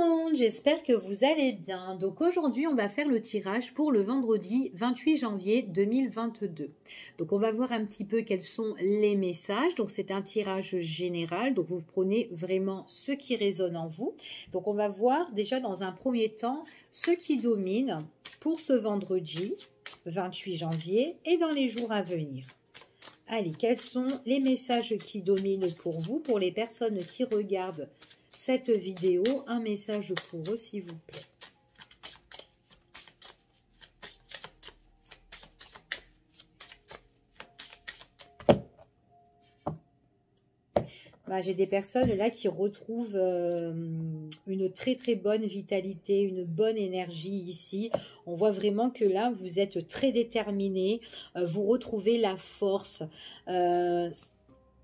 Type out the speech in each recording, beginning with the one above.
monde, j'espère que vous allez bien. Donc aujourd'hui, on va faire le tirage pour le vendredi 28 janvier 2022. Donc on va voir un petit peu quels sont les messages. Donc c'est un tirage général, donc vous prenez vraiment ce qui résonne en vous. Donc on va voir déjà dans un premier temps ce qui domine pour ce vendredi 28 janvier et dans les jours à venir. Allez, quels sont les messages qui dominent pour vous, pour les personnes qui regardent cette vidéo? Un message pour eux, s'il vous plaît. J'ai des personnes là qui retrouvent une très très bonne vitalité, une bonne énergie ici. On voit vraiment que là, vous êtes très déterminé, vous retrouvez la force.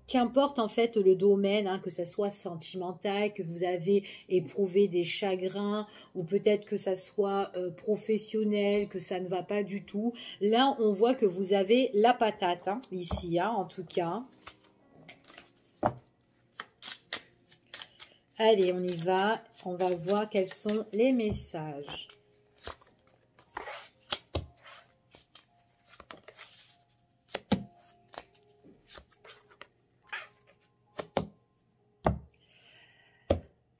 Qu'importe en fait le domaine, hein, que ce soit sentimental, que vous avez éprouvé des chagrins, ou peut-être que ça soit professionnel, que ça ne va pas du tout. Là, on voit que vous avez la patate, hein, ici, hein, en tout cas. Allez, on y va. On va voir quels sont les messages.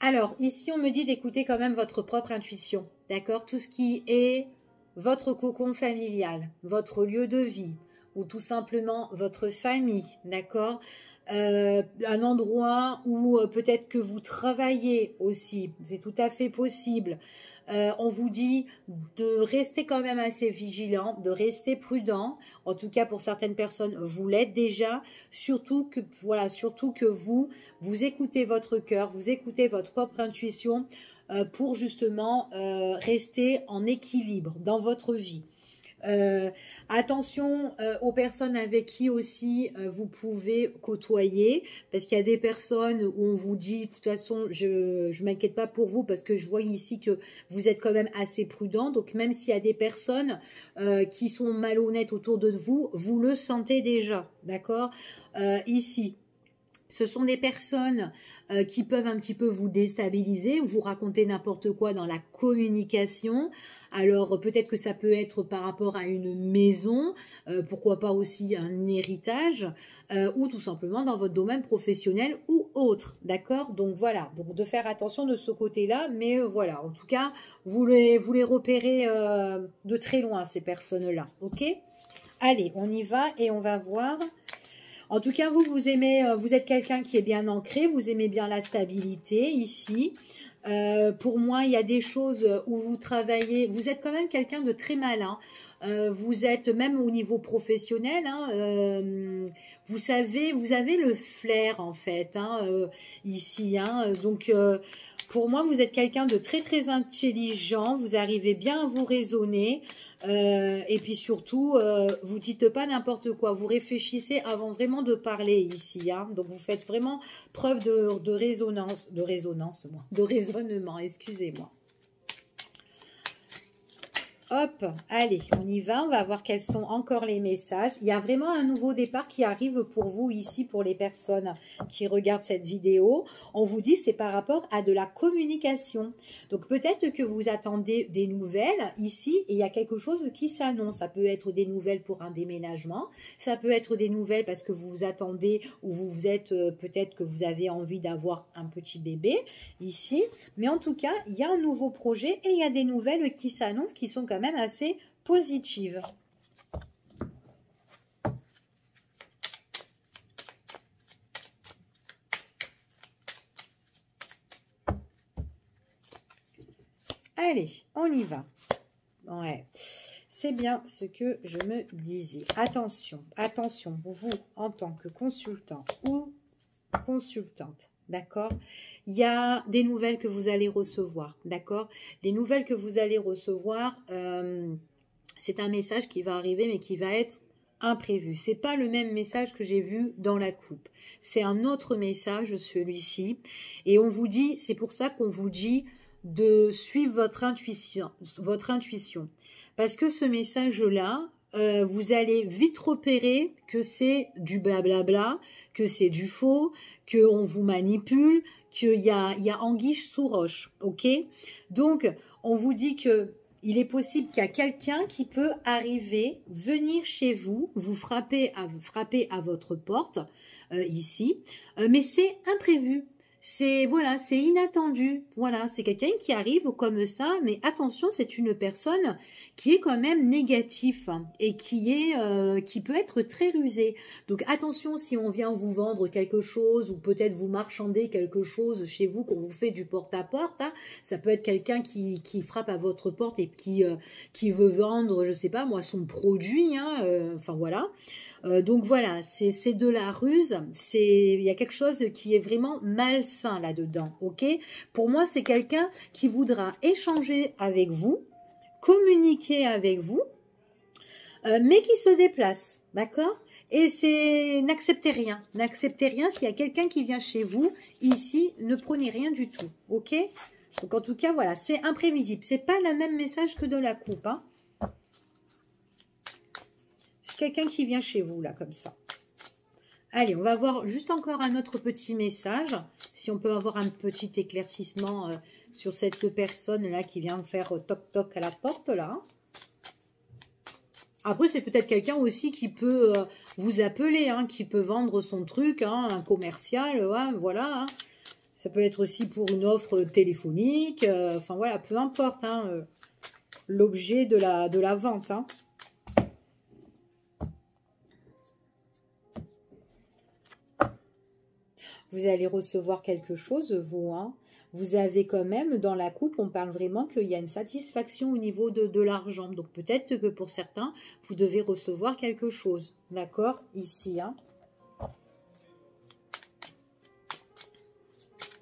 Alors, ici, on me dit d'écouter quand même votre propre intuition, d'accord? Tout ce qui est votre cocon familial, votre lieu de vie, ou tout simplement votre famille, d'accord? Un endroit où peut-être que vous travaillez aussi, c'est tout à fait possible. On vous dit de rester quand même assez vigilant, de rester prudent. En tout cas, pour certaines personnes, vous l'êtes déjà. Surtout que, voilà, surtout que vous écoutez votre cœur, vous écoutez votre propre intuition pour justement rester en équilibre dans votre vie. Attention aux personnes avec qui aussi vous pouvez côtoyer, parce qu'il y a des personnes où on vous dit, de toute façon, je m'inquiète pas pour vous, parce que je vois ici que vous êtes quand même assez prudent. Donc même s'il y a des personnes qui sont malhonnêtes autour de vous, vous le sentez déjà, d'accord? Ici, ce sont des personnes qui peuvent un petit peu vous déstabiliser, vous raconter n'importe quoi dans la communication. Alors peut-être que ça peut être par rapport à une maison, pourquoi pas aussi un héritage, ou tout simplement dans votre domaine professionnel ou autre, d'accord? Donc voilà, donc de faire attention de ce côté-là, mais voilà, en tout cas, vous les repérez de très loin, ces personnes-là, ok? Allez, on y va et on va voir. En tout cas, vous aimez, vous êtes quelqu'un qui est bien ancré, vous aimez bien la stabilité ici. Pour moi, il y a des choses où vous travaillez, vous êtes quand même quelqu'un de très malin. Vous êtes même au niveau professionnel, hein, vous savez, vous avez le flair en fait, hein, ici. Hein, donc, pour moi, vous êtes quelqu'un de très très intelligent, vous arrivez bien à vous raisonner. Et puis surtout, vous dites pas n'importe quoi, vous réfléchissez avant vraiment de parler ici, hein. Donc vous faites vraiment preuve de raisonnement, excusez-moi. Hop, allez, on y va, on va voir quels sont encore les messages. Il y a vraiment un nouveau départ qui arrive pour vous ici, pour les personnes qui regardent cette vidéo. On vous dit c'est par rapport à de la communication. Donc peut-être que vous attendez des nouvelles ici et il y a quelque chose qui s'annonce. Ça peut être des nouvelles pour un déménagement, ça peut être des nouvelles parce que vous vous attendez ou vous êtes peut-être que vous avez envie d'avoir un petit bébé ici. Mais en tout cas, il y a un nouveau projet et il y a des nouvelles qui s'annoncent qui sont quand même assez positives. Allez, on y va. Ouais, c'est bien ce que je me disais. Attention, attention, vous en tant que consultant ou consultante, d'accord? Il y a des nouvelles que vous allez recevoir, d'accord? Les nouvelles que vous allez recevoir, c'est un message qui va arriver, mais qui va être imprévu. C'est pas le même message que j'ai vu dans la coupe. C'est un autre message, celui-ci. Et on vous dit, c'est pour ça qu'on vous dit de suivre votre intuition. Parce que ce message-là, vous allez vite repérer que c'est du blablabla, que c'est du faux, qu'on vous manipule, il y a anguille sous roche, ok? Donc, on vous dit que il est possible qu'il y a quelqu'un qui peut arriver, venir chez vous, vous frapper à votre porte, ici, mais c'est imprévu. C'est voilà, c'est inattendu. Voilà, c'est quelqu'un qui arrive comme ça, mais attention, c'est une personne qui est quand même négatif hein, et qui peut être très rusée. Donc attention si on vient vous vendre quelque chose ou peut-être vous marchander quelque chose chez vous, qu'on vous fait du porte-à-porte, hein, ça peut être quelqu'un qui frappe à votre porte et qui veut vendre, je sais pas moi, son produit. Hein, enfin voilà. Donc voilà, c'est de la ruse, il y a quelque chose qui est vraiment malsain là-dedans, ok? Pour moi, c'est quelqu'un qui voudra échanger avec vous, communiquer avec vous, mais qui se déplace, d'accord? Et n'acceptez rien s'il y a quelqu'un qui vient chez vous, ici, ne prenez rien du tout, ok? Donc en tout cas, voilà, c'est imprévisible, c'est pas le même message que de la coupe, hein? Quelqu'un qui vient chez vous, là, comme ça. Allez, on va voir juste encore un autre petit message. Si on peut avoir un petit éclaircissement sur cette personne-là qui vient faire toc-toc à la porte, là. Après, c'est peut-être quelqu'un aussi qui peut vous appeler, hein, qui peut vendre son truc, hein, un commercial, ouais, voilà. Hein. Ça peut être aussi pour une offre téléphonique. Enfin, voilà, peu importe hein, l'objet de la vente, hein. Vous allez recevoir quelque chose, vous, hein. Vous avez quand même, dans la coupe, on parle vraiment qu'il y a une satisfaction au niveau de l'argent. Donc, peut-être que pour certains, vous devez recevoir quelque chose. D'accord? Ici, hein.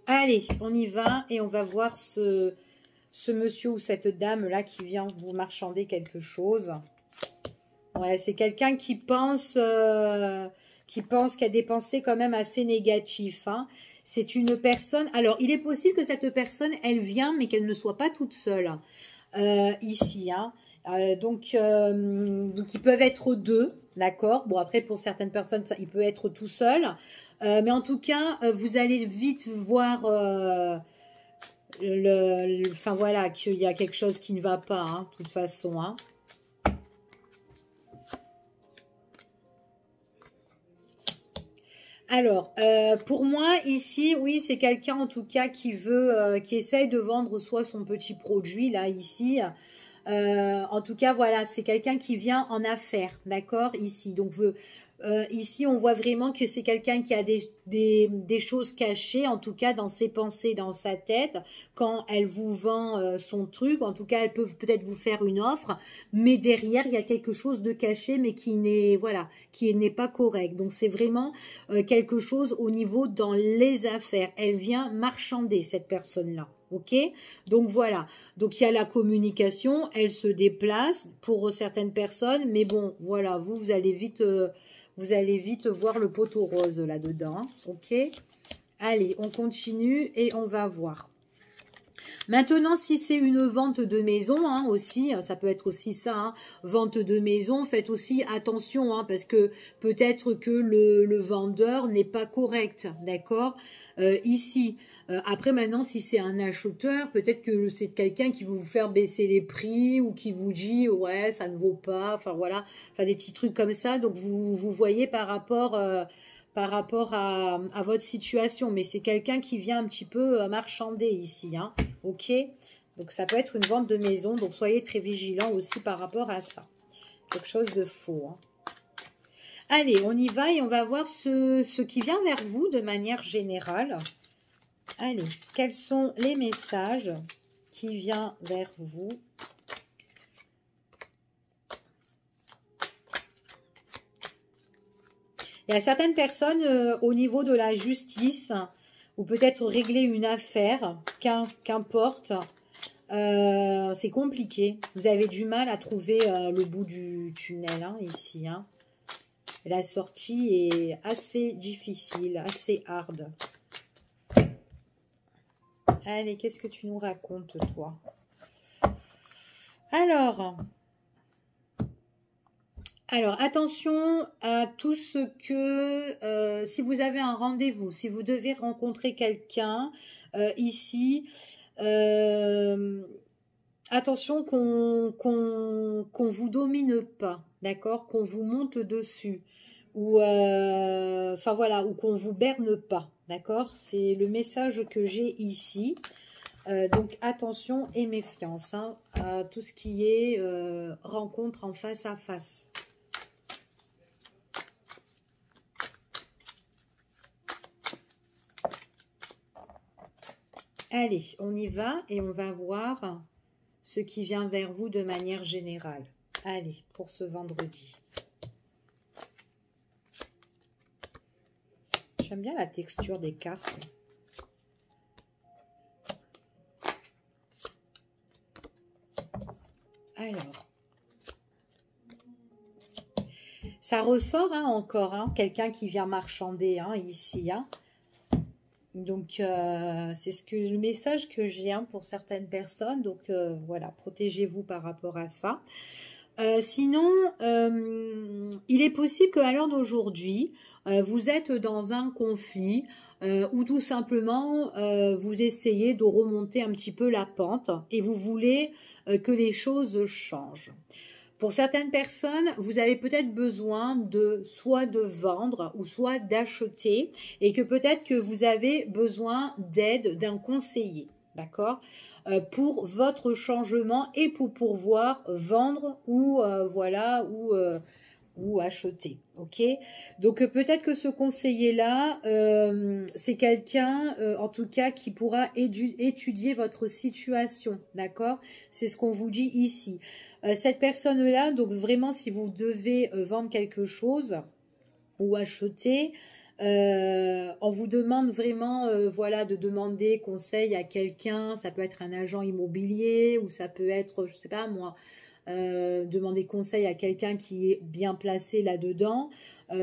Allez, on y va et on va voir ce monsieur ou cette dame-là qui vient vous marchander quelque chose. Ouais, c'est quelqu'un qui pense... qu'il y a des pensées quand même assez négatives. Hein. C'est une personne... Alors, il est possible que cette personne, elle vient, mais qu'elle ne soit pas toute seule. Ici, hein. Donc, ils peuvent être deux, d'accord? Bon, après, pour certaines personnes, ça, il peut être tout seul. Mais en tout cas, vous allez vite voir... enfin, voilà, qu'il y a quelque chose qui ne va pas, hein, de toute façon, hein. Alors, pour moi, ici, oui, c'est quelqu'un en tout cas qui veut, qui essaye de vendre soit son petit produit, là, ici. En tout cas, voilà, c'est quelqu'un qui vient en affaires, d'accord, ici. Donc, ici, on voit vraiment que c'est quelqu'un qui a des choses cachées, en tout cas dans ses pensées, dans sa tête, quand elle vous vend son truc. En tout cas, elle peut peut-être vous faire une offre, mais derrière, il y a quelque chose de caché, mais qui n'est voilà, qui n'est pas correct. Donc, c'est vraiment quelque chose au niveau dans les affaires. Elle vient marchander, cette personne-là. Ok, donc voilà, donc il y a la communication, elle se déplace pour certaines personnes, mais bon, voilà, vous allez vite voir le poteau rose là-dedans, hein, ok. Allez, on continue et on va voir. Maintenant, si c'est une vente de maison hein, aussi, ça peut être aussi ça, hein, vente de maison, faites aussi attention, hein, parce que peut-être que le vendeur n'est pas correct, d'accord, ici. Après, maintenant, si c'est un acheteur, peut-être que c'est quelqu'un qui veut vous faire baisser les prix ou qui vous dit, ouais, ça ne vaut pas, enfin voilà, enfin des petits trucs comme ça. Donc, vous voyez par rapport à votre situation. Mais c'est quelqu'un qui vient un petit peu marchander ici, hein, ok? Donc, ça peut être une vente de maison, donc soyez très vigilants aussi par rapport à ça. Quelque chose de faux, hein. Allez, on y va et on va voir ce qui vient vers vous de manière générale. Allez, quels sont les messages qui viennent vers vous? Il y a certaines personnes au niveau de la justice, ou peut-être régler une affaire, qu'importe. C'est compliqué. Vous avez du mal à trouver le bout du tunnel, hein, ici. Hein. La sortie est assez difficile, assez hard. Allez, qu'est-ce que tu nous racontes, toi? Alors, Alors, attention à tout ce que, si vous avez un rendez-vous, si vous devez rencontrer quelqu'un ici, euh, attention qu'on vous domine pas, d'accord? Qu'on vous monte dessus, ou enfin voilà, ou qu'on vous berne pas, d'accord? C'est le message que j'ai ici. Donc attention et méfiance hein, à tout ce qui est rencontre en face à face. Allez, on y va et on va voir ce qui vient vers vous de manière générale. Allez, pour ce vendredi. J'aime bien la texture des cartes. Alors, ça ressort hein, encore, hein, quelqu'un qui vient marchander hein, ici. Hein. Donc, c'est le message que j'ai hein, pour certaines personnes. Donc, voilà, protégez-vous par rapport à ça. Sinon, il est possible qu'à l'heure d'aujourd'hui, vous êtes dans un conflit ou tout simplement, vous essayez de remonter un petit peu la pente et vous voulez que les choses changent. Pour certaines personnes, vous avez peut-être besoin de soit de vendre ou soit d'acheter et que peut-être que vous avez besoin d'aide d'un conseiller, d'accord, pour votre changement et pour pouvoir vendre ou voilà ou acheter, ok. Donc peut-être que ce conseiller-là, c'est quelqu'un, en tout cas, qui pourra étudier votre situation, d'accord. C'est ce qu'on vous dit ici. Cette personne-là, donc vraiment, si vous devez vendre quelque chose ou acheter, on vous demande vraiment, voilà, de demander conseil à quelqu'un. Ça peut être un agent immobilier ou ça peut être, je sais pas moi, demander conseil à quelqu'un qui est bien placé là-dedans,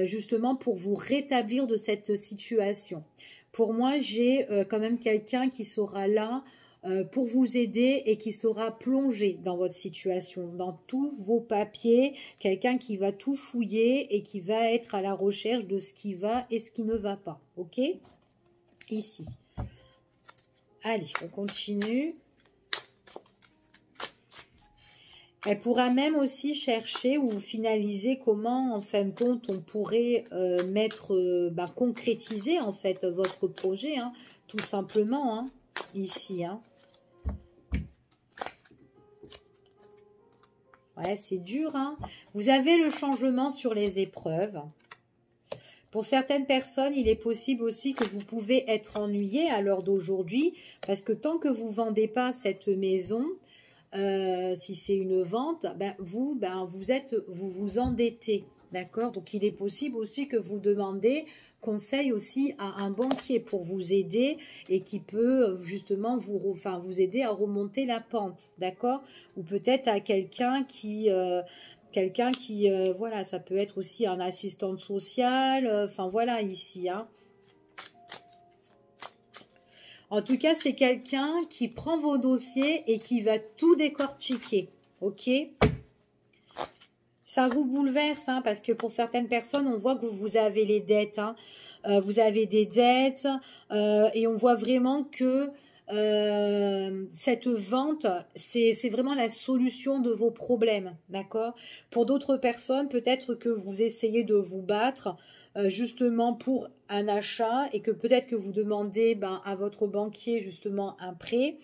justement pour vous rétablir de cette situation. Pour moi, j'ai quand même quelqu'un qui sera là pour vous aider et qui sera plongé dans votre situation, dans tous vos papiers, quelqu'un qui va tout fouiller et qui va être à la recherche de ce qui va et ce qui ne va pas, ok? Ici. Allez, on continue. Elle pourra même aussi chercher ou finaliser comment, en fin de compte, on pourrait concrétiser en fait votre projet, hein, tout simplement, hein, ici. Hein. Ouais, c'est dur. Hein. Vous avez le changement sur les épreuves. Pour certaines personnes, il est possible aussi que vous pouvez être ennuyé à l'heure d'aujourd'hui, parce que tant que vous ne vendez pas cette maison, si c'est une vente, vous vous endettez, d'accord? Donc il est possible aussi que vous demandez conseil aussi à un banquier pour vous aider et qui peut justement vous aider à remonter la pente, d'accord? Ou peut-être à quelqu'un qui voilà, ça peut être aussi un assistant social, enfin voilà ici, hein. En tout cas, c'est quelqu'un qui prend vos dossiers et qui va tout décortiquer, ok? Ça vous bouleverse, hein, parce que pour certaines personnes, on voit que vous avez les dettes, hein. Vous avez des dettes et on voit vraiment que cette vente, c'est vraiment la solution de vos problèmes, d'accord? Pour d'autres personnes, peut-être que vous essayez de vous battre justement pour un achat et que peut-être que vous demandez à votre banquier justement un prêt.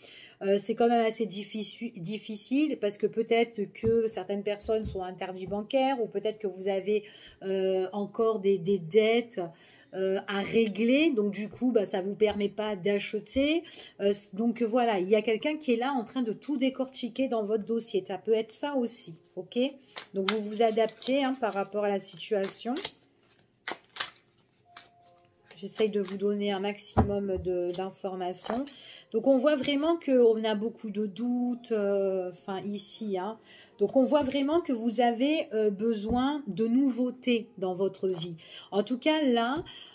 C'est quand même assez difficile parce que peut-être que certaines personnes sont interdits bancaires ou peut-être que vous avez encore des dettes à régler. Donc du coup, ça ne vous permet pas d'acheter. Donc voilà, il y a quelqu'un qui est là en train de tout décortiquer dans votre dossier. Ça peut être ça aussi, ok? Donc vous vous adaptez hein, par rapport à la situation. J'essaye de vous donner un maximum d'informations. Donc, on voit vraiment qu'on a beaucoup de doutes, ici. Hein. Donc, on voit vraiment que vous avez besoin de nouveautés dans votre vie. En tout cas, là,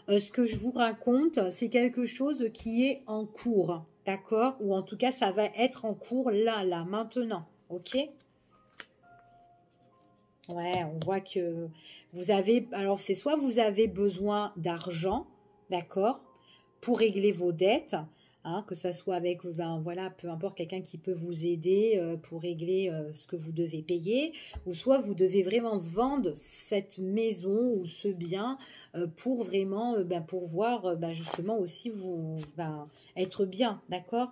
ce que je vous raconte, c'est quelque chose qui est en cours. D'accord? Ou en tout cas, ça va être en cours là, maintenant. Ok? Ouais, on voit que vous avez, alors c'est soit vous avez besoin d'argent, d'accord, pour régler vos dettes, hein, que ça soit avec, ben voilà, peu importe, quelqu'un qui peut vous aider pour régler ce que vous devez payer, ou soit vous devez vraiment vendre cette maison ou ce bien pour vraiment ben, pouvoir ben, justement aussi vous ben, être bien, d'accord?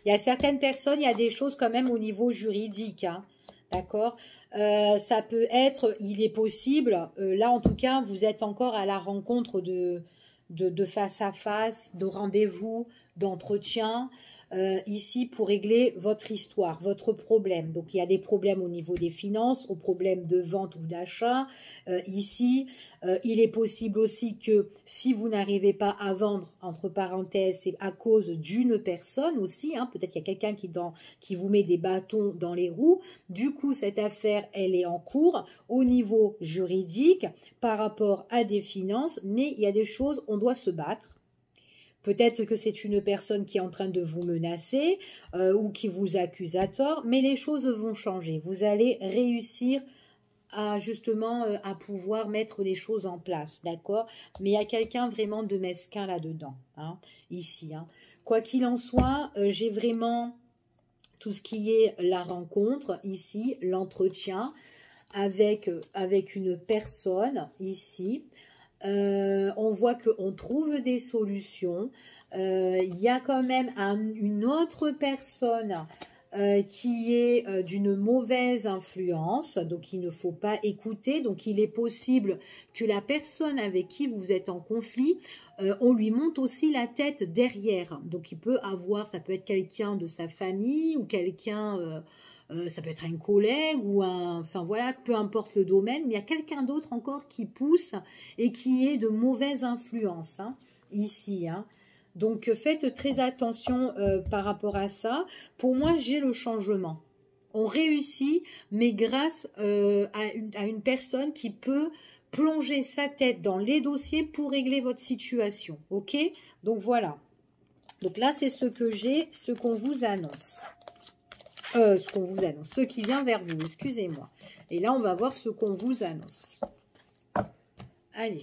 Il y a certaines personnes, il y a des choses quand même au niveau juridique, hein, d'accord? Ça peut être, il est possible, là en tout cas, vous êtes encore à la rencontre de face à face, de rendez-vous, d'entretien, ici pour régler votre histoire, votre problème. Donc il y a des problèmes au niveau des finances, au problème de vente ou d'achat. Ici, il est possible aussi que si vous n'arrivez pas à vendre, entre parenthèses, c'est à cause d'une personne aussi, hein, peut-être qu'il y a quelqu'un qui vous met des bâtons dans les roues. Du coup, cette affaire, elle est en cours au niveau juridique par rapport à des finances, mais il y a des choses, on doit se battre. Peut-être que c'est une personne qui est en train de vous menacer ou qui vous accuse à tort, mais les choses vont changer. Vous allez réussir à justement à pouvoir mettre les choses en place, d'accord? Mais il y a quelqu'un vraiment de mesquin là-dedans, hein, ici. Hein. Quoi qu'il en soit, j'ai vraiment tout ce qui est la rencontre, ici, l'entretien avec une personne, ici. On voit qu'on trouve des solutions. Il y a quand même une autre personne qui est d'une mauvaise influence, donc il ne faut pas écouter. Donc il est possible que la personne avec qui vous êtes en conflit, on lui monte aussi la tête derrière. Donc il peut avoir, ça peut être quelqu'un de sa famille ou quelqu'un... ça peut être un collègue ou un... Enfin voilà, peu importe le domaine, mais il y a quelqu'un d'autre encore qui pousse et qui est de mauvaise influence, hein, ici, hein. Donc faites très attention par rapport à ça. Pour moi, j'ai le changement. On réussit, mais grâce à une personne qui peut plonger sa tête dans les dossiers pour régler votre situation. Ok? Donc voilà. Donc là, c'est ce que j'ai, ce qu'on vous annonce. Ce qu'on vous annonce, ce qui vient vers vous, excusez-moi. Et là, on va voir ce qu'on vous annonce. Allez.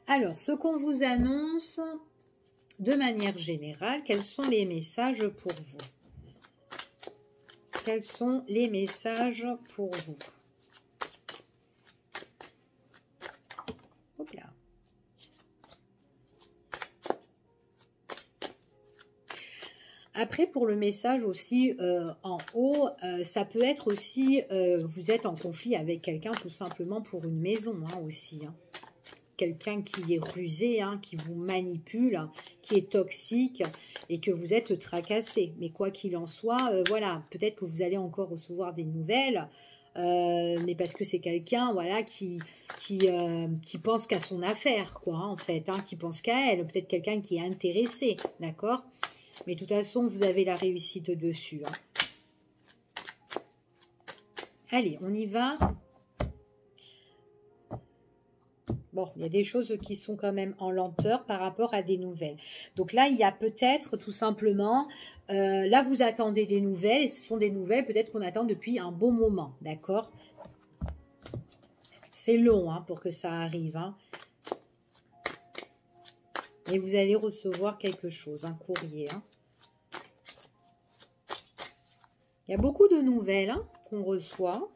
Alors, ce qu'on vous annonce, de manière générale, quels sont les messages pour vous? Quels sont les messages pour vous? Hop là. Après, pour le message aussi en haut, ça peut être aussi, vous êtes en conflit avec quelqu'un tout simplement pour une maison hein, aussi. Hein. Quelqu'un qui est rusé, hein, qui vous manipule, hein, qui est toxique et que vous êtes tracassé. Mais quoi qu'il en soit, voilà, peut-être que vous allez encore recevoir des nouvelles, mais parce que c'est quelqu'un voilà, qui pense qu'à son affaire, quoi, hein, en fait, hein, qui pense qu'à elle. Peut-être quelqu'un qui est intéressé, d'accord? Mais de toute façon, vous avez la réussite dessus. Hein. Allez, on y va. Bon, il y a des choses qui sont quand même en lenteur par rapport à des nouvelles. Donc là, il y a peut-être tout simplement, là vous attendez des nouvelles et ce sont des nouvelles peut-être qu'on attend depuis un bon moment, d'accord? C'est long hein, pour que ça arrive. Hein. Et vous allez recevoir quelque chose, un courrier. Hein. Il y a beaucoup de nouvelles hein, qu'on reçoit.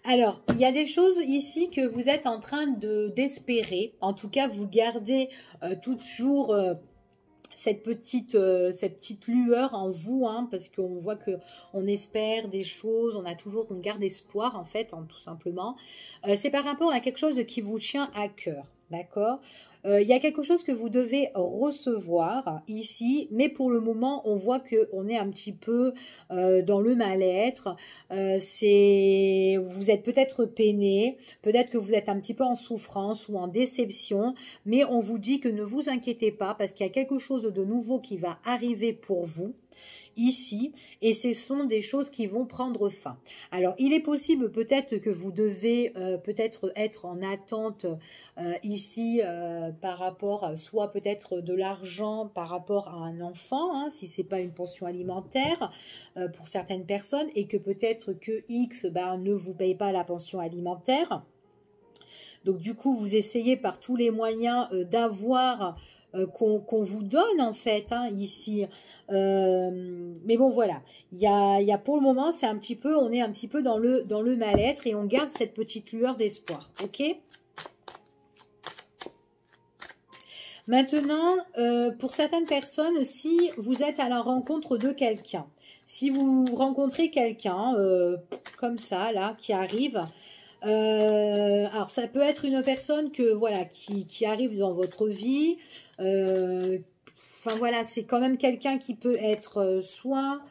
Alors, il y a des choses ici que vous êtes en train d'espérer. En tout cas, vous gardez toujours cette petite lueur en vous, hein, parce qu'on voit qu'on espère des choses, on garde espoir en fait, hein, tout simplement. C'est par rapport à quelque chose qui vous tient à cœur. D'accord? Il y a quelque chose que vous devez recevoir ici, mais pour le moment, on voit qu'on est un petit peu dans le mal-être. Vous êtes peut-être peiné, peut-être que vous êtes un petit peu en souffrance ou en déception, mais on vous dit que ne vous inquiétez pas parce qu'il y a quelque chose de nouveau qui va arriver pour vous ici, et ce sont des choses qui vont prendre fin. Alors, il est possible peut-être que vous devez peut-être être en attente ici par rapport, soit peut-être de l'argent par rapport à un enfant, hein, si c'est pas une pension alimentaire pour certaines personnes, et que peut-être que X ne vous paye pas la pension alimentaire. Donc du coup, vous essayez par tous les moyens d'avoir qu'on vous donne en fait hein, ici. Mais bon voilà, il y a pour le moment, c'est un petit peu, on est un petit peu dans le mal-être et on garde cette petite lueur d'espoir, ok? Maintenant, pour certaines personnes, si vous êtes à la rencontre de quelqu'un, si vous rencontrez quelqu'un comme ça là qui arrive. Alors ça peut être une personne que voilà qui arrive dans votre vie. Enfin voilà, c'est quand même quelqu'un qui peut être soit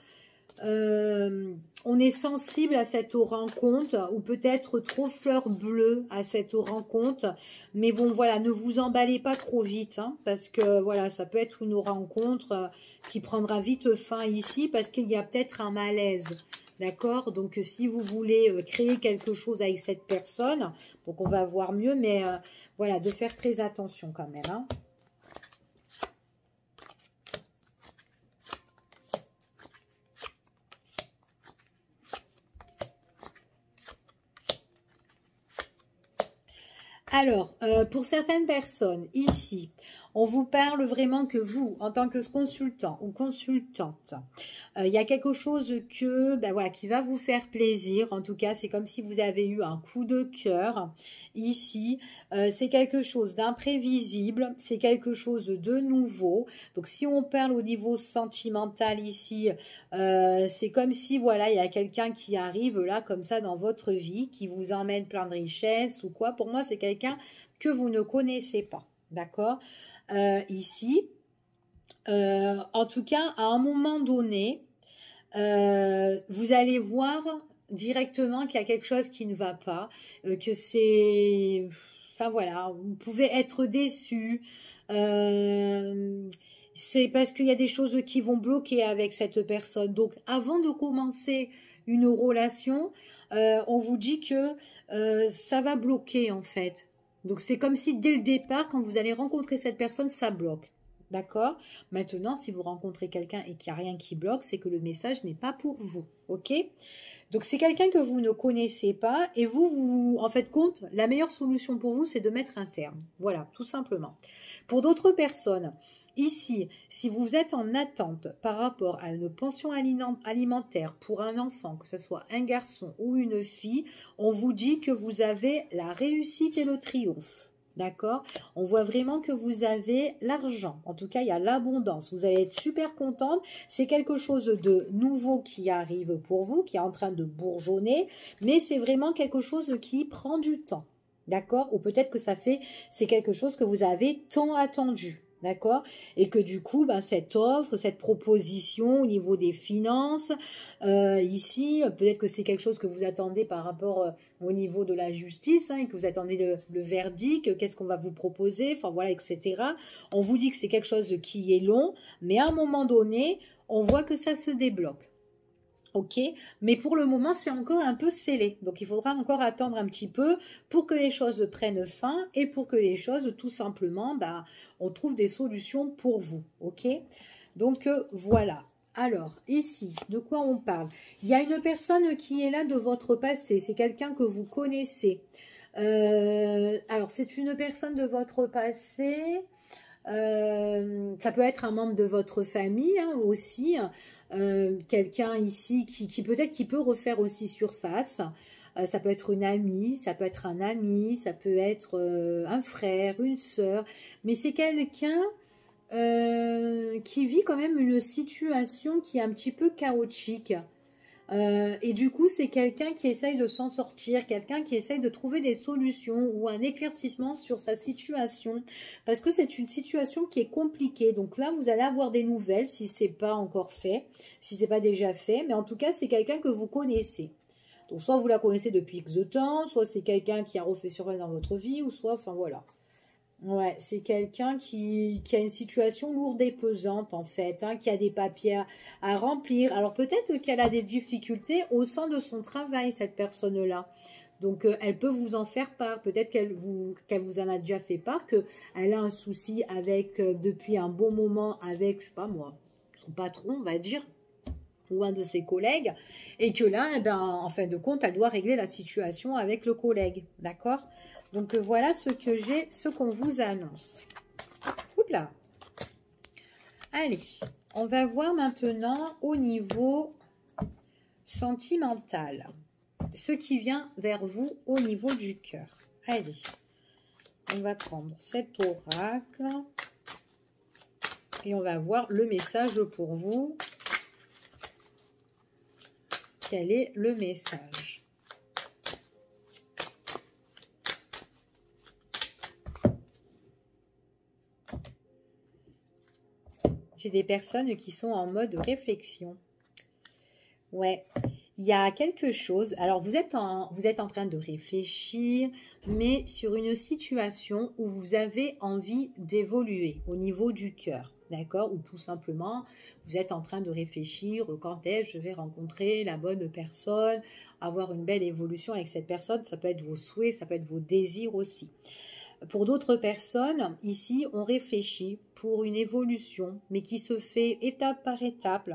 on est sensible à cette rencontre ou peut-être trop fleur bleue à cette rencontre. Mais bon voilà, ne vous emballez pas trop vite hein, parce que voilà, ça peut être une rencontre qui prendra vite fin ici parce qu'il y a peut-être un malaise. D'accord? Donc, si vous voulez créer quelque chose avec cette personne, donc on va voir mieux, mais voilà, de faire très attention quand même. Hein. Alors, pour certaines personnes, ici, on vous parle vraiment que vous, en tant que consultant ou consultante, il y a quelque chose que, ben voilà, qui va vous faire plaisir. En tout cas, c'est comme si vous avez eu un coup de cœur ici. C'est quelque chose d'imprévisible, c'est quelque chose de nouveau. Donc, si on parle au niveau sentimental ici, c'est comme si, voilà, il y a quelqu'un qui arrive là, comme ça, dans votre vie, qui vous emmène plein de richesses ou quoi. Pour moi, c'est quelqu'un que vous ne connaissez pas. D'accord? Ici, en tout cas, à un moment donné, vous allez voir directement qu'il y a quelque chose qui ne va pas, que c'est... Enfin voilà, vous pouvez être déçu. C'est parce qu'il y a des choses qui vont bloquer avec cette personne. Donc, avant de commencer une relation, on vous dit que ça va bloquer en fait. Donc, c'est comme si dès le départ, quand vous allez rencontrer cette personne, ça bloque. D'accord? Maintenant, si vous rencontrez quelqu'un et qu'il n'y a rien qui bloque, c'est que le message n'est pas pour vous. Ok? Donc, c'est quelqu'un que vous ne connaissez pas et en fait, compte, la meilleure solution pour vous, c'est de mettre un terme. Voilà, tout simplement. Pour d'autres personnes, ici, si vous êtes en attente par rapport à une pension alimentaire pour un enfant, que ce soit un garçon ou une fille, on vous dit que vous avez la réussite et le triomphe. D'accord? On voit vraiment que vous avez l'argent. En tout cas, il y a l'abondance. Vous allez être super contente. C'est quelque chose de nouveau qui arrive pour vous, qui est en train de bourgeonner. Mais c'est vraiment quelque chose qui prend du temps. D'accord? Ou peut-être que c'est quelque chose que vous avez tant attendu. D'accord? Et que du coup, cette offre, cette proposition au niveau des finances, ici, peut-être que c'est quelque chose que vous attendez par rapport au niveau de la justice, hein, et que vous attendez le verdict, qu'est-ce qu'on va vous proposer, enfin voilà, etc. On vous dit que c'est quelque chose qui est long, mais à un moment donné, on voit que ça se débloque. Ok, mais pour le moment, c'est encore un peu scellé. Donc, il faudra encore attendre un petit peu pour que les choses prennent fin et pour que les choses, tout simplement, on trouve des solutions pour vous. Ok, donc voilà. Alors, ici, de quoi on parle? Il y a une personne qui est là de votre passé. C'est quelqu'un que vous connaissez. Alors, c'est une personne de votre passé. Ça peut être un membre de votre famille hein, aussi. Quelqu'un ici qui peut-être qui peut refaire aussi surface. Ça peut être une amie, ça peut être un ami, ça peut être un frère, une sœur. Mais c'est quelqu'un qui vit quand même une situation qui est un petit peu chaotique. Et du coup, c'est quelqu'un qui essaye de s'en sortir, quelqu'un qui essaye de trouver des solutions ou un éclaircissement sur sa situation, parce que c'est une situation qui est compliquée. Donc là, vous allez avoir des nouvelles si c'est pas encore fait, si c'est pas déjà fait, mais en tout cas, c'est quelqu'un que vous connaissez. Donc soit vous la connaissez depuis X de temps, soit c'est quelqu'un qui a refait surface dans votre vie, ou soit, enfin voilà. Ouais, c'est quelqu'un qui a une situation lourde et pesante en fait, hein, qui a des papiers à remplir. Alors peut-être qu'elle a des difficultés au sein de son travail, cette personne-là. Donc elle peut vous en faire part. Peut-être qu'elle vous en a déjà fait part, qu'elle a un souci avec, depuis un bon moment avec, je sais pas moi, son patron, on va dire, ou un de ses collègues, et que là, eh ben, en fin de compte, elle doit régler la situation avec le collègue, d'accord? Donc voilà ce que j'ai, ce qu'on vous annonce. Oups là. Allez, on va voir maintenant au niveau sentimental, ce qui vient vers vous au niveau du cœur. Allez, on va prendre cet oracle et on va voir le message pour vous. Quel est le message? J'ai des personnes qui sont en mode réflexion. Ouais, il y a quelque chose. Alors, vous êtes en train de réfléchir, mais sur une situation où vous avez envie d'évoluer au niveau du cœur. D'accord? Ou tout simplement, vous êtes en train de réfléchir quand est-ce que je vais rencontrer la bonne personne, avoir une belle évolution avec cette personne. Ça peut être vos souhaits, ça peut être vos désirs aussi. Pour d'autres personnes, ici, on réfléchit pour une évolution, mais qui se fait étape par étape.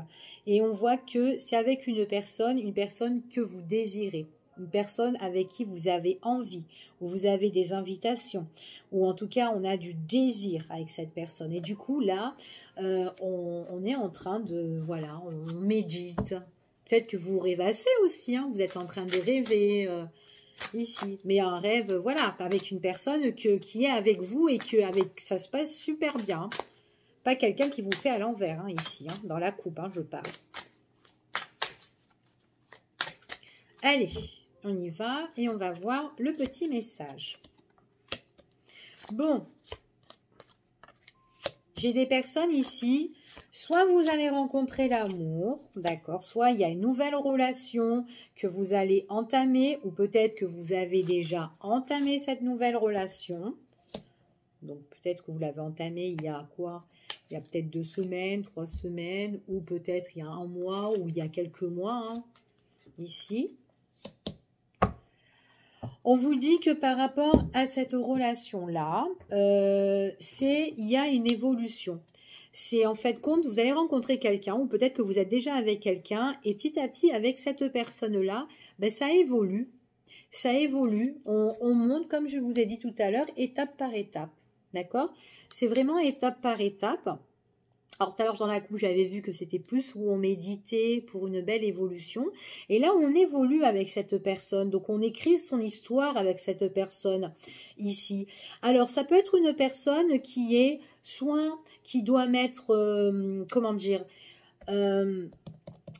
Et on voit que c'est avec une personne que vous désirez, une personne avec qui vous avez envie, où vous avez des invitations, ou en tout cas, on a du désir avec cette personne. Et du coup, là, on est en train de, voilà, on médite. Peut-être que vous rêvassez aussi, hein, vous êtes en train de rêver, ici, mais un rêve, voilà, avec une personne qui est avec vous et que ça se passe super bien. Pas quelqu'un qui vous fait à l'envers, hein, ici, hein, dans la coupe, hein, je parle. Allez, on y va et on va voir le petit message. Bon, j'ai des personnes ici, soit vous allez rencontrer l'amour, d'accord, soit il y a une nouvelle relation que vous allez entamer, ou peut-être que vous avez déjà entamé cette nouvelle relation. Donc peut-être que vous l'avez entamée il y a quoi? Il y a peut-être 2 semaines, 3 semaines, ou peut-être il y a 1 mois, ou il y a quelques mois, hein, ici. On vous dit que par rapport à cette relation-là, il y a une évolution. C'est en fait compte, vous allez rencontrer quelqu'un, ou peut-être que vous êtes déjà avec quelqu'un, et petit à petit, avec cette personne-là, ben, ça évolue. Ça évolue. On monte, comme je vous ai dit tout à l'heure, étape par étape. D'accord? C'est vraiment étape par étape. Alors, tout à l'heure, dans la coupe, j'avais vu que c'était plus où on méditait pour une belle évolution. Et là, on évolue avec cette personne. Donc, on écrit son histoire avec cette personne ici. Alors, ça peut être une personne qui est soit, qui doit mettre, comment dire,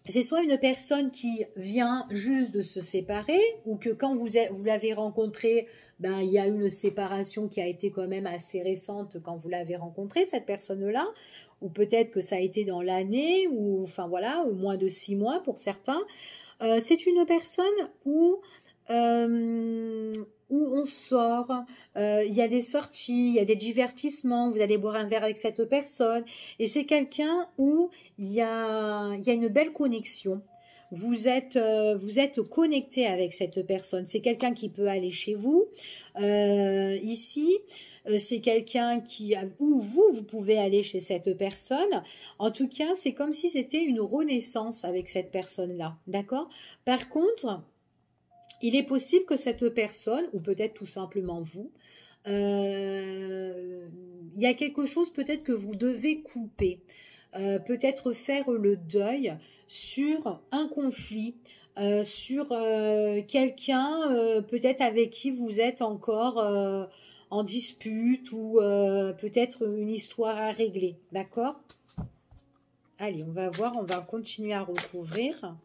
c'est soit une personne qui vient juste de se séparer, ou que quand vous l'avez rencontré, ben, il y a une séparation qui a été quand même assez récente quand vous l'avez rencontré, cette personne-là, ou peut-être que ça a été dans l'année, ou enfin voilà, ou moins de 6 mois pour certains. C'est une personne où on sort, il y a des sorties, il y a des divertissements, vous allez boire un verre avec cette personne, et c'est quelqu'un où il y a une belle connexion. Vous êtes connecté avec cette personne. C'est quelqu'un qui peut aller chez vous. Ici, c'est quelqu'un où vous pouvez aller chez cette personne. En tout cas, c'est comme si c'était une renaissance avec cette personne-là. D'accord? Par contre, il est possible que cette personne, ou peut-être tout simplement vous, il y a quelque chose peut-être que vous devez couper. Peut-être faire le deuil sur un conflit, sur quelqu'un peut-être avec qui vous êtes encore en dispute, ou peut-être une histoire à régler. D'accord? Allez, on va voir, on va continuer à recouvrir.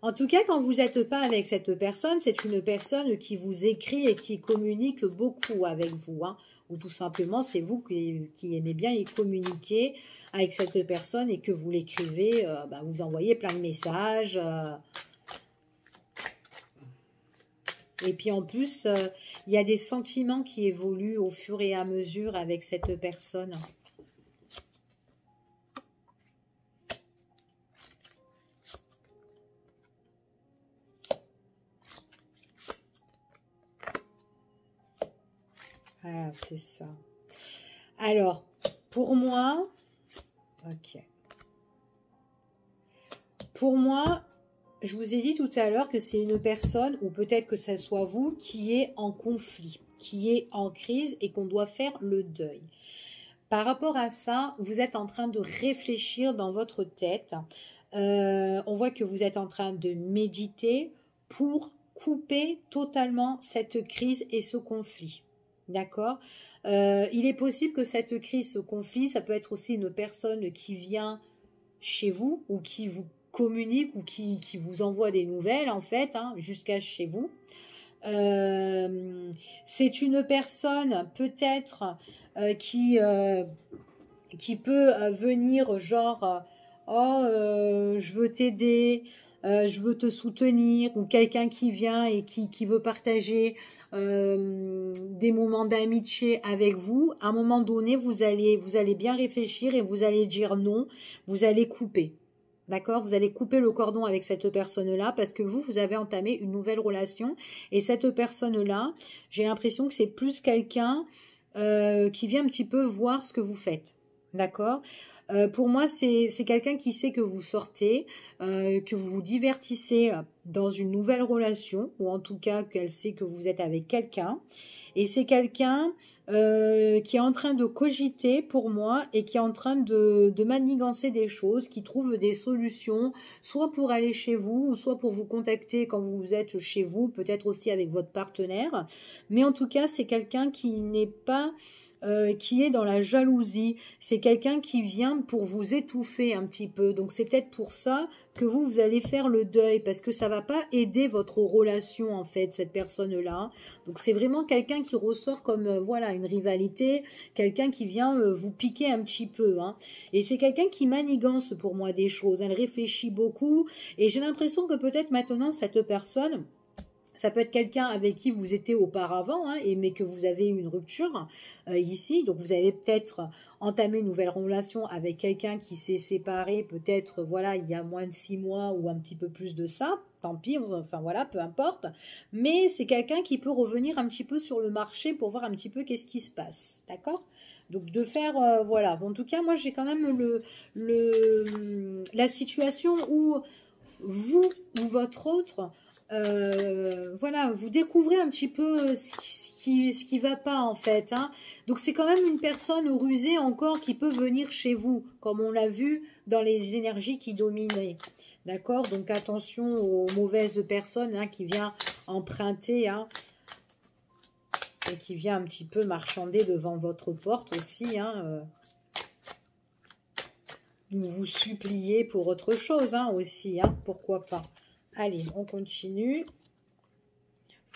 En tout cas, quand vous n'êtes pas avec cette personne, c'est une personne qui vous écrit et qui communique beaucoup avec vous. Hein. Ou tout simplement, c'est vous qui aimez bien y communiquer avec cette personne et que vous l'écrivez, vous envoyez plein de messages. Et puis en plus, il y a des sentiments qui évoluent au fur et à mesure avec cette personne. Ah, c'est ça. Alors, pour moi, ok. Pour moi, je vous ai dit tout à l'heure que c'est une personne, ou peut-être que ce soit vous, qui est en conflit, qui est en crise et qu'on doit faire le deuil. Par rapport à ça, vous êtes en train de réfléchir dans votre tête. On voit que vous êtes en train de méditer pour couper totalement cette crise et ce conflit. D'accord? Il est possible que cette crise, ce conflit, ça peut être aussi une personne qui vient chez vous ou qui vous communique ou qui vous envoie des nouvelles, en fait, hein, jusqu'à chez vous. C'est une personne peut-être qui peut venir genre oh je veux t'aider, je veux te soutenir, ou quelqu'un qui vient et qui veut partager des moments d'amitié avec vous. À un moment donné, vous allez bien réfléchir et vous allez dire non, vous allez couper. D'accord? Vous allez couper le cordon avec cette personne-là parce que vous avez entamé une nouvelle relation. Et cette personne-là, j'ai l'impression que c'est plus quelqu'un qui vient un petit peu voir ce que vous faites. D'accord? Pour moi, c'est quelqu'un qui sait que vous sortez, que vous vous divertissez dans une nouvelle relation, ou en tout cas qu'elle sait que vous êtes avec quelqu'un. Et c'est quelqu'un qui est en train de cogiter pour moi et qui est en train de manigancer des choses, qui trouve des solutions, soit pour aller chez vous, ou soit pour vous contacter quand vous êtes chez vous, peut-être aussi avec votre partenaire. Mais en tout cas, c'est quelqu'un qui n'est pas... qui est dans la jalousie, c'est quelqu'un qui vient pour vous étouffer un petit peu, donc c'est peut-être pour ça que vous allez faire le deuil, parce que ça va pas aider votre relation en fait, cette personne-là, donc c'est vraiment quelqu'un qui ressort comme voilà, une rivalité, quelqu'un qui vient vous piquer un petit peu, hein. Et c'est quelqu'un qui manigance pour moi des choses, elle réfléchit beaucoup, et j'ai l'impression que peut-être maintenant cette personne... Ça peut être quelqu'un avec qui vous étiez auparavant, hein, mais que vous avez eu une rupture ici. Donc, vous avez peut-être entamé une nouvelle relation avec quelqu'un qui s'est séparé, peut-être, voilà, il y a moins de 6 mois ou un petit peu plus de ça. Tant pis, enfin voilà, peu importe. Mais c'est quelqu'un qui peut revenir un petit peu sur le marché pour voir un petit peu qu'est-ce qui se passe. D'accord ? Donc, de faire, voilà. Bon, en tout cas, moi, j'ai quand même la situation où vous ou votre autre... voilà, vous découvrez un petit peu ce qui va pas en fait, hein. Donc c'est quand même une personne rusée encore qui peut venir chez vous, comme on l'a vu dans les énergies qui dominaient. D'accord? Donc attention aux mauvaises personnes, hein, qui vient emprunter, hein, et qui vient un petit peu marchander devant votre porte aussi, hein, vous supplier pour autre chose, hein, aussi, hein, pourquoi pas. Allez, on continue.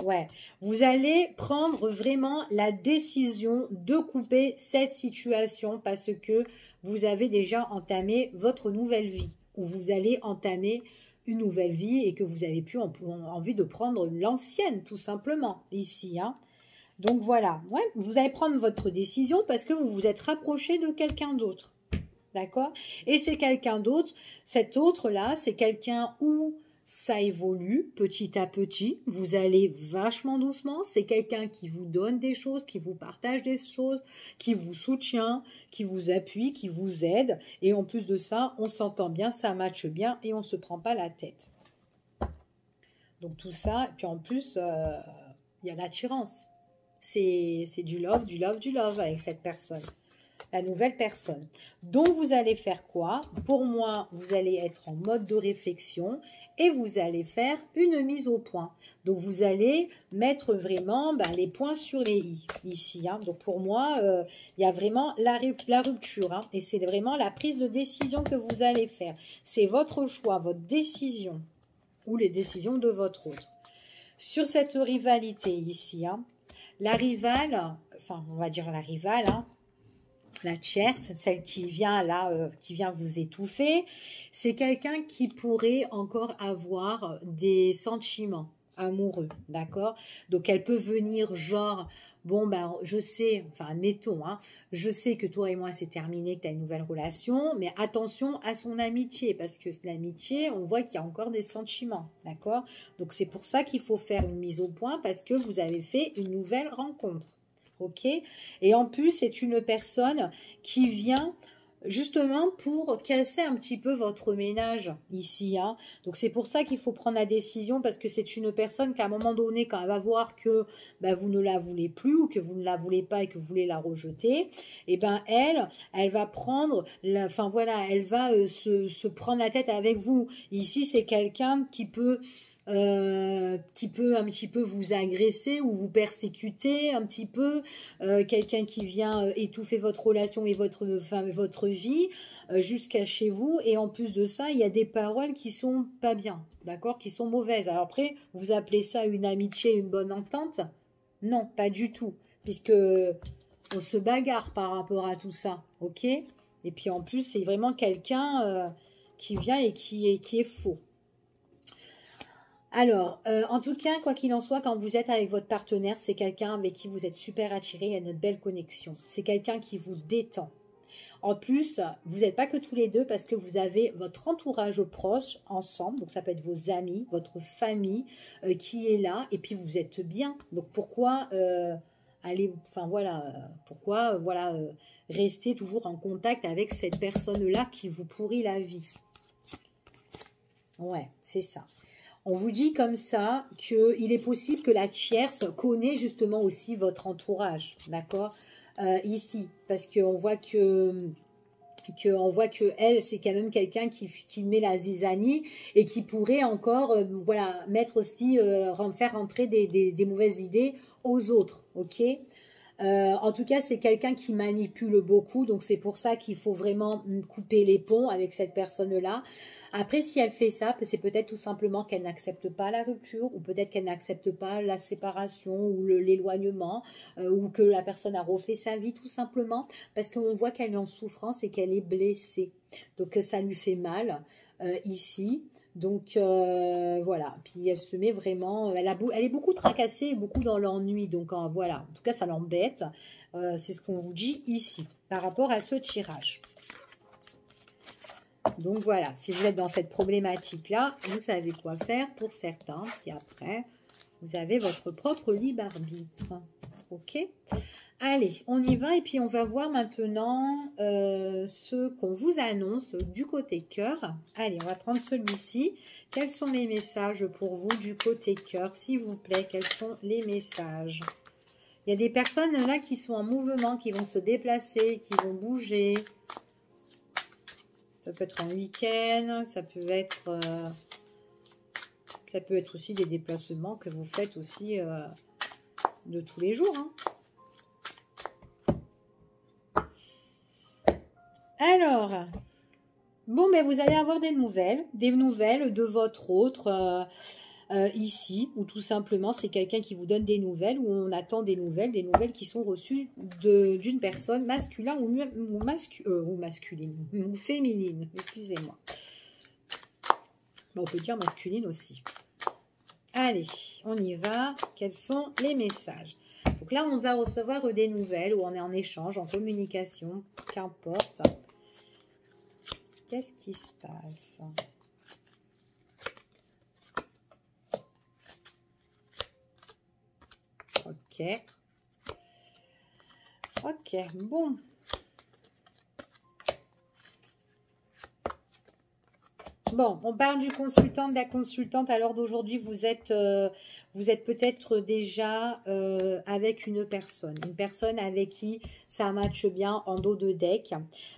Ouais, vous allez prendre vraiment la décision de couper cette situation parce que vous avez déjà entamé votre nouvelle vie, ou vous allez entamer une nouvelle vie et que vous avez plus envie de prendre l'ancienne, tout simplement, ici, hein. Donc voilà, ouais, vous allez prendre votre décision parce que vous vous êtes rapproché de quelqu'un d'autre. D'accord? Et c'est quelqu'un d'autre, cet autre-là, c'est quelqu'un où ça évolue petit à petit, vous allez vachement doucement, c'est quelqu'un qui vous donne des choses, qui vous partage des choses, qui vous soutient, qui vous appuie, qui vous aide, et en plus de ça, on s'entend bien, ça matche bien, et on ne se prend pas la tête. Donc tout ça, et puis en plus, il y a l'attirance. C'est du love, du love, du love avec cette personne. La nouvelle personne. Donc, vous allez faire quoi? Pour moi, vous allez être en mode de réflexion et vous allez faire une mise au point. Donc, vous allez mettre vraiment les points sur les i ici, hein. Donc, pour moi, il y a vraiment la rupture, hein, et c'est vraiment la prise de décision que vous allez faire. C'est votre choix, votre décision. ou les décisions de votre autre. Sur cette rivalité ici, hein, la rivale, enfin on va dire la rivale, hein, la tierce, celle qui vient là, qui vient vous étouffer, c'est quelqu'un qui pourrait encore avoir des sentiments amoureux, d'accord? Donc elle peut venir genre, bon ben je sais, enfin admettons, hein, je sais que toi et moi c'est terminé, que tu as une nouvelle relation, mais attention à son amitié, parce que l'amitié, on voit qu'il y a encore des sentiments, d'accord? Donc c'est pour ça qu'il faut faire une mise au point, parce que vous avez fait une nouvelle rencontre. Ok, et en plus, c'est une personne qui vient justement pour casser un petit peu votre ménage ici. Hein. Donc, c'est pour ça qu'il faut prendre la décision parce que c'est une personne qu'à un moment donné, quand elle va voir que ben, vous ne la voulez plus ou que vous ne la voulez pas et que vous voulez la rejeter, et ben elle va prendre, enfin voilà, elle va se prendre la tête avec vous. Ici, c'est quelqu'un qui peut un petit peu vous agresser ou vous persécuter un petit peu, quelqu'un qui vient étouffer votre relation et votre vie jusqu'à chez vous. Et en plus de ça, il y a des paroles qui sont pas bien, d'accord, qui sont mauvaises. Alors après, vous appelez ça une amitié, une bonne entente? Non, pas du tout, puisque on se bagarre par rapport à tout ça, ok? Et puis en plus, c'est vraiment quelqu'un qui vient et qui est faux. Alors, en tout cas, quoi qu'il en soit, quand vous êtes avec votre partenaire, c'est quelqu'un avec qui vous êtes super attiré, il y a une belle connexion. C'est quelqu'un qui vous détend. En plus, vous n'êtes pas que tous les deux parce que vous avez votre entourage proche ensemble. Donc, ça peut être vos amis, votre famille qui est là. Et puis, vous êtes bien. Donc, pourquoi rester toujours en contact avec cette personne-là qui vous pourrit la vie? Ouais, c'est ça. On vous dit comme ça qu'il est possible que la tierce connaît justement aussi votre entourage, d'accord, ici, parce qu'on voit que elle, c'est quand même quelqu'un qui met la zizanie et qui pourrait encore, voilà, mettre aussi, faire rentrer des mauvaises idées aux autres, ok? En tout cas, c'est quelqu'un qui manipule beaucoup, donc c'est pour ça qu'il faut vraiment couper les ponts avec cette personne-là. Après, si elle fait ça, c'est peut-être tout simplement qu'elle n'accepte pas la rupture, ou peut-être qu'elle n'accepte pas la séparation ou l'éloignement, ou que la personne a refait sa vie tout simplement, parce qu'on voit qu'elle est en souffrance et qu'elle est blessée. Donc ça lui fait mal ici. Donc voilà, puis elle se met vraiment, elle est beaucoup tracassée et beaucoup dans l'ennui, donc voilà, en tout cas ça l'embête, c'est ce qu'on vous dit ici, par rapport à ce tirage. Donc voilà, si vous êtes dans cette problématique-là, vous savez quoi faire pour certains, puis après, vous avez votre propre libre arbitre, ok ? Allez, on y va et puis on va voir maintenant ce qu'on vous annonce du côté cœur. Allez, on va prendre celui-ci. Quels sont les messages pour vous du côté cœur, s'il vous plaît? Quels sont les messages? Il y a des personnes là qui sont en mouvement, qui vont se déplacer, qui vont bouger. Ça peut être en week-end, ça peut être aussi des déplacements que vous faites aussi de tous les jours, hein. Alors, bon, ben vous allez avoir des nouvelles de votre autre ici, ou tout simplement c'est quelqu'un qui vous donne des nouvelles, ou on attend des nouvelles qui sont reçues d'une personne masculine ou masculine, ou féminine, excusez-moi. Bon, on peut dire masculine aussi. Allez, on y va. Quels sont les messages? Donc là, on va recevoir des nouvelles, où on est en échange, en communication, qu'importe. Qu'est-ce qui se passe? Ok. Ok, bon. Bon, on parle du consultant, de la consultante. Alors d'aujourd'hui, vous êtes peut-être déjà avec une personne avec qui ça matche bien en dos de deck.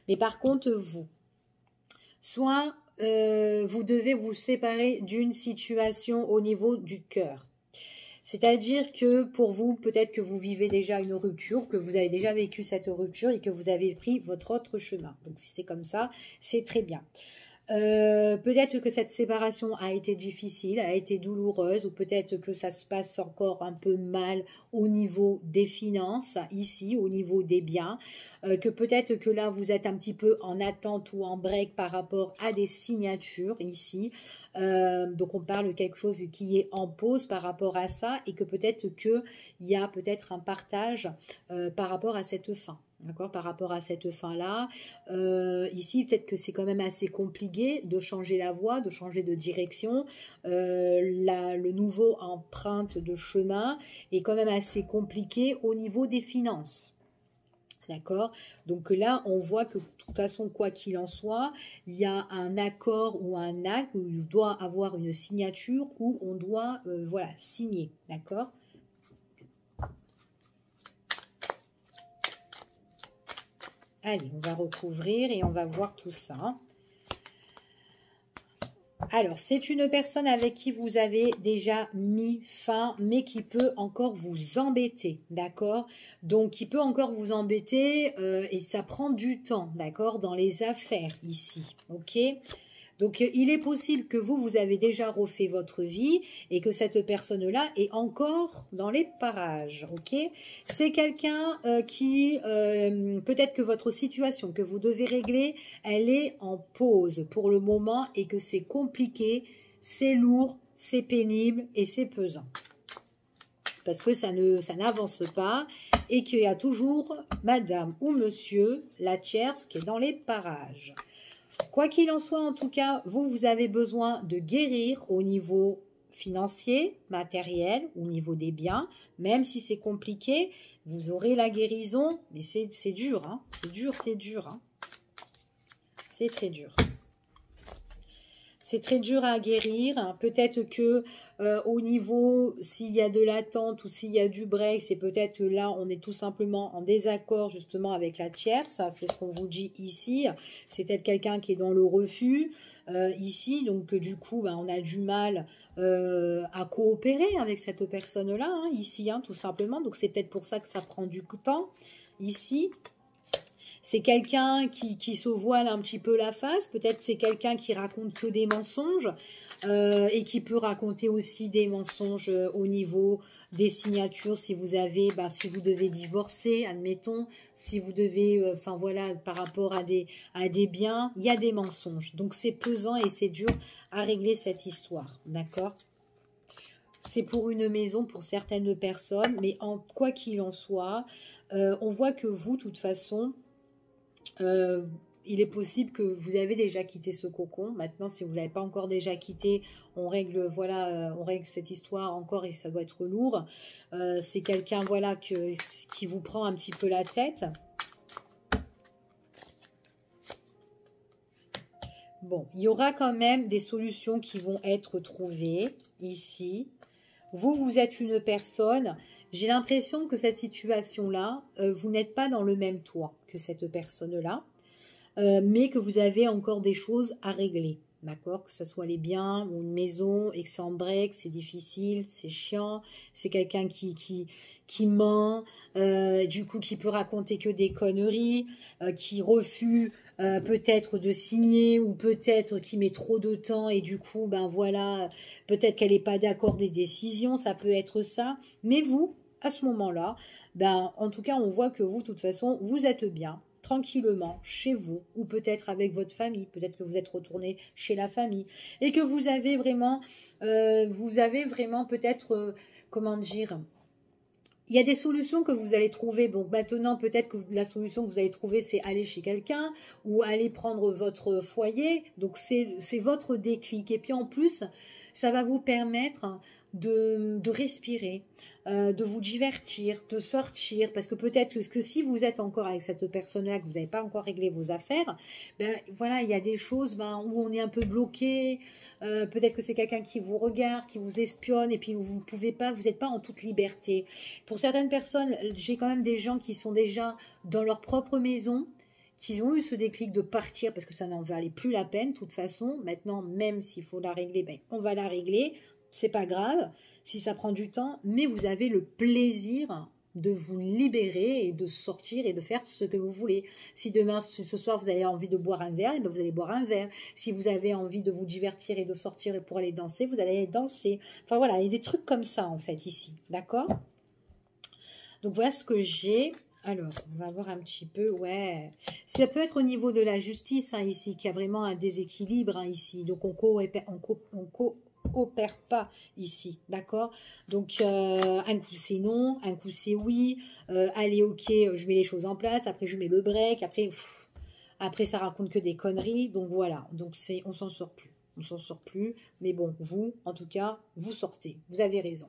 Mais par contre, soit vous devez vous séparer d'une situation au niveau du cœur. C'est-à-dire que pour vous, peut-être que vous vivez déjà une rupture, que vous avez déjà vécu cette rupture et que vous avez pris votre autre chemin. Donc si c'est comme ça, c'est très bien. Peut-être que cette séparation a été difficile, a été douloureuse, ou peut-être que ça se passe encore un peu mal au niveau des finances, ici, au niveau des biens, que peut-être que là, vous êtes un petit peu en attente ou en break par rapport à des signatures, ici. Donc, on parle de quelque chose qui est en pause par rapport à ça, et que peut-être qu'il y a peut-être un partage par rapport à cette fin. D'accord, par rapport à cette fin-là. Ici, peut-être que c'est quand même assez compliqué de changer la voie, de changer de direction. Le nouveau empreinte de chemin est quand même assez compliqué au niveau des finances. D'accord. Donc là, on voit que de toute façon, quoi qu'il en soit, il y a un accord ou un acte où il doit avoir une signature où on doit voilà, signer. D'accord. Allez, on va recouvrir et on va voir tout ça. Alors, c'est une personne avec qui vous avez déjà mis fin, mais qui peut encore vous embêter, d'accord? Donc, qui peut encore vous embêter et ça prend du temps, d'accord? Dans les affaires ici, ok? Donc, il est possible que vous avez déjà refait votre vie et que cette personne-là est encore dans les parages, ok? C'est quelqu'un qui, peut-être que votre situation que vous devez régler, elle est en pause pour le moment et que c'est compliqué, c'est lourd, c'est pénible et c'est pesant. Parce que ça n'avance pas et qu'il y a toujours madame ou monsieur, la tierce, qui est dans les parages. Quoi qu'il en soit, en tout cas, vous avez besoin de guérir au niveau financier, matériel, au niveau des biens. Même si c'est compliqué, vous aurez la guérison, mais c'est dur, hein. C'est dur, c'est dur, hein. C'est très dur. C'est très dur à guérir. Peut-être que au niveau, s'il y a de l'attente ou s'il y a du break, c'est peut-être que là, on est tout simplement en désaccord justement avec la tierce. C'est ce qu'on vous dit ici. C'est peut-être quelqu'un qui est dans le refus ici. Donc, du coup, on a du mal à coopérer avec cette personne-là, hein, ici, hein, tout simplement. Donc, c'est peut-être pour ça que ça prend du temps ici. C'est quelqu'un qui se voile un petit peu la face. Peut-être c'est quelqu'un qui raconte que des mensonges et qui peut raconter aussi des mensonges au niveau des signatures. Si vous avez, si vous devez divorcer, admettons, si vous devez, enfin voilà, par rapport à des biens, il y a des mensonges. Donc c'est pesant et c'est dur à régler cette histoire, d'accord ? C'est pour une maison, pour certaines personnes, mais quoi qu'il en soit, on voit que vous, de toute façon, il est possible que vous avez déjà quitté ce cocon. Maintenant, si vous ne l'avez pas encore déjà quitté, on règle, voilà, on règle cette histoire encore et ça doit être lourd. C'est quelqu'un, voilà, qui vous prend un petit peu la tête. Bon, il y aura quand même des solutions qui vont être trouvées ici. Vous êtes une personne, j'ai l'impression que cette situation-là, vous n'êtes pas dans le même toit que cette personne-là, mais que vous avez encore des choses à régler, d'accord? Que ce soit les biens ou une maison et que c'est en break, c'est difficile, c'est chiant, c'est quelqu'un qui ment, du coup qui peut raconter que des conneries, qui refuse peut-être de signer ou peut-être qui met trop de temps et du coup, voilà, peut-être qu'elle n'est pas d'accord des décisions, ça peut être ça. Mais vous, à ce moment-là, en tout cas, on voit que vous, de toute façon, vous êtes bien, tranquillement, chez vous, ou peut-être avec votre famille, peut-être que vous êtes retourné chez la famille, et que vous avez vraiment peut-être, comment dire... Il y a des solutions que vous allez trouver. Bon, maintenant, peut-être que la solution que vous allez trouver, c'est aller chez quelqu'un ou aller prendre votre foyer. Donc, c'est votre déclic. Et puis, en plus, ça va vous permettre de respirer, de vous divertir, de sortir. Parce que peut-être que si vous êtes encore avec cette personne-là, que vous n'avez pas encore réglé vos affaires, voilà, il y a des choses où on est un peu bloqué. Peut-être que c'est quelqu'un qui vous regarde, qui vous espionne, et puis vous n'êtes pas en toute liberté. Pour certaines personnes, j'ai quand même des gens qui sont déjà dans leur propre maison, qui ont eu ce déclic de partir parce que ça n'en valait plus la peine. De toute façon, maintenant, même s'il faut la régler, on va la régler. C'est pas grave si ça prend du temps, mais vous avez le plaisir de vous libérer et de sortir et de faire ce que vous voulez. Si demain, ce soir, vous avez envie de boire un verre, et bien vous allez boire un verre. Si vous avez envie de vous divertir et de sortir pour aller danser, vous allez danser. Enfin voilà, il y a des trucs comme ça en fait ici, d'accord? Donc voilà ce que j'ai. Alors, on va voir un petit peu, ouais. Ça peut être au niveau de la justice, hein, ici, qu'il y a vraiment un déséquilibre, hein, ici. Donc, on coopère pas ici, d'accord? Donc, un coup c'est non, un coup c'est oui. Allez, ok, je mets les choses en place. Après, je mets le break. Après, ça raconte que des conneries. Donc, voilà. Donc, on s'en sort plus. On s'en sort plus. Mais bon, vous, en tout cas, vous sortez. Vous avez raison.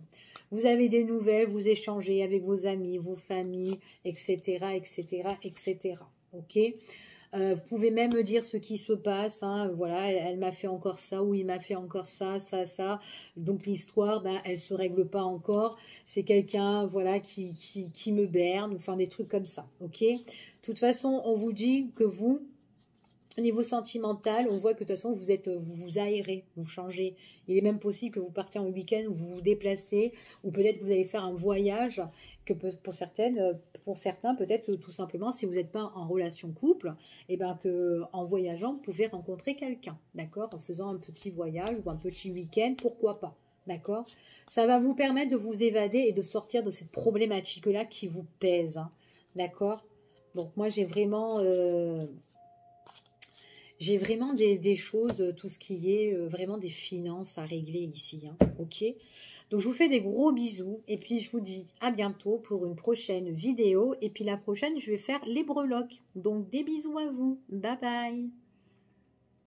Vous avez des nouvelles, vous échangez avec vos amis, vos familles, etc., etc., etc. Ok? Vous pouvez même me dire ce qui se passe. Hein, voilà, elle m'a fait encore ça, ou il m'a fait encore ça, ça, ça. Donc l'histoire, ben, elle se règle pas encore. C'est quelqu'un, voilà, qui me berne, enfin des trucs comme ça. Ok? De toute façon, on vous dit que vous, au niveau sentimental, on voit que de toute façon, vous vous aérez, vous changez. Il est même possible que vous partez en week-end, ou vous vous déplacez, ou peut-être que vous allez faire un voyage, que pour certains, peut-être tout simplement, si vous n'êtes pas en relation couple, et ben que en voyageant, vous pouvez rencontrer quelqu'un, d'accord? En faisant un petit voyage ou un petit week-end, pourquoi pas, d'accord? Ça va vous permettre de vous évader et de sortir de cette problématique-là qui vous pèse, hein, d'accord? Donc moi, j'ai vraiment des choses, tout ce qui est vraiment des finances à régler ici, hein, ok? Donc, je vous fais des gros bisous et puis je vous dis à bientôt pour une prochaine vidéo. Et puis la prochaine, je vais faire les breloques. Donc, des bisous à vous. Bye bye!